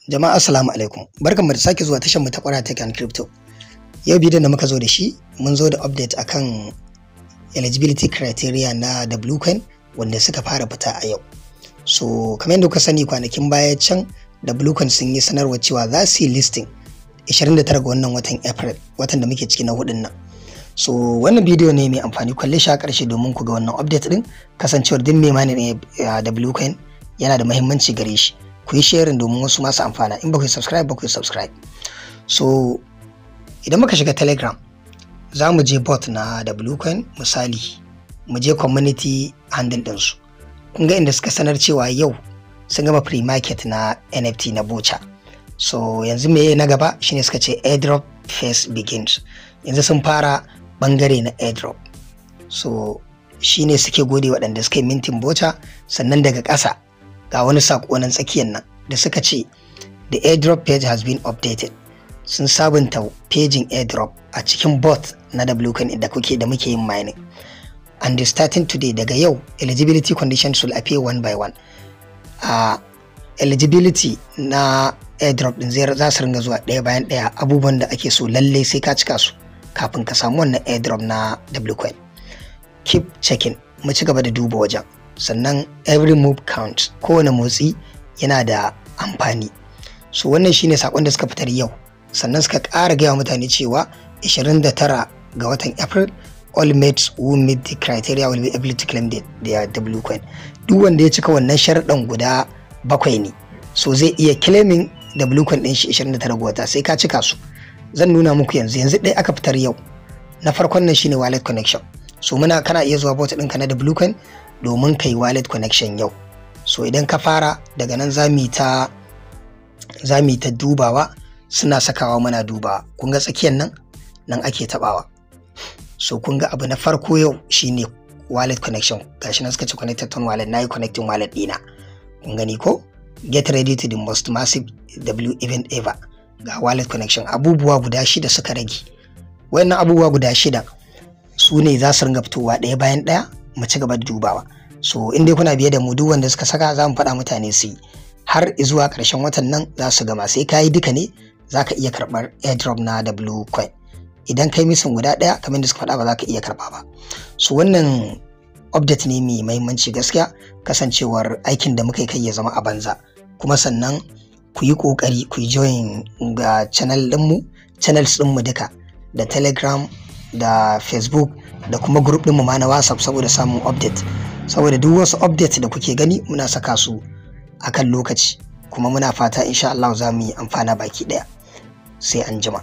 Jama'a assalamu alaikum. Barkanmu da sake zuwa tashar mu ta Kwara Tech and Crypto. Yau bidiyon da muka zo da shi, mun zo da update akan eligibility criteria na Bluecoin wanda suka fara fita a yau. So kamar yadda kuka sani kwanakin baya can Bluecoin sun yi sanarwa cewa za su yi listing 29 ga wannan watan April, watan da muke ciki na hudun nan. So wannan bidiyo ne mai amfani, kwalle shi a ƙarshe domin ku ga wannan update din, kasancewar din mai mani ne da Bluecoin yana da muhimmanci gare shi. Ku yi sharing domin wasu masu amfana. In ba ku yi subscribe ba ku yi subscribe. So idan muka shiga Telegram za mu je bot na Bluecoin, misali mu je community handle ɗinsu. Kun ga inda suka sanar cewa yau sun gama pre-market na NFT na Bocha. So yanzu me na gaba shine suka ce airdrop phase begins. Yanzu sun fara bangare na airdrop. So shine suke gode waɗanda suka yi mintin Bocha, sannan daga ƙasa ga wani sako nan tsakiyar nan da suka ce the airdrop page has been updated. Sun sabunta paging airdrop a cikin bot na Bluecoin da muke yin mining. And starting today, daga yau eligibility conditions will appear one by one. Eligibility na airdrop din za su ringa zuwa ɗaya bayan ɗaya, abubuwan da ake so lallai sai ka cika su kafin ka samu wannan airdrop na Bluecoin. Keep checking, mu ci gaba da duba wajen. Sannan every move counts, kowane motsi yana da amfani. So wannan shine sakon da suka fitar yau. Sannan suka ƙara gaya mutane cewa 29 ga watan April all mates who meet the criteria will be able to claim their Bluecoin. Duk wanda ya cika wannan sharaɗin guda 7 ne, so zai iya claiming Bluecoin ɗin shi 29 ga wata, sai ka cika su. Zan nuna muku yanzu ɗaya aka fitar yau. Na farkon nan shine wallet connection. So kana iya zuwa bot ɗinka na Bluecoin domin kai wallet connection yau. So idan ka fara daga nan za mu ta dubawa, suna sakawa muna dubawa. Kun ga tsakiyar nan ake tabawa. So kun ga abu na farko yau shine wallet connection. Gashi nan suka ce connected on wallet, nayi connecting wallet dina. Kun gani ko? Get ready to the most massive W event ever. Ga wallet connection, abubuwa guda 6 suka rage. Wannan abubuwa guda 6 su ne za su ringa fitowa ɗaya bayan ɗaya, mu ci gaba da dubawa. So in dai kuna biye da mu, duk wanda suka saka za mu faɗa mutane su yi har zuwa ƙarshen watan nan za su gama. Sai kayi duka ne za ka iya karɓar airdrop na Bluecoin. Idan kai misin guda ɗaya kamar da suka faɗa ba za ka iya karɓa ba. So wannan update ne mai mahimmanci gaskiya, kasancewar aikin da muka yi kai ya zama a banza. Kuma sannan ku yi ƙoƙari ku yi join ga channels ɗinmu duka, da Telegram da Facebook da kuma group ɗinmu ma na WhatsApp, saboda samun update. Saboda duk wasu update da kuke gani muna saka su akan lokaci, kuma muna fata insha Allah za mu yi amfana baki ɗaya. Sai anjima.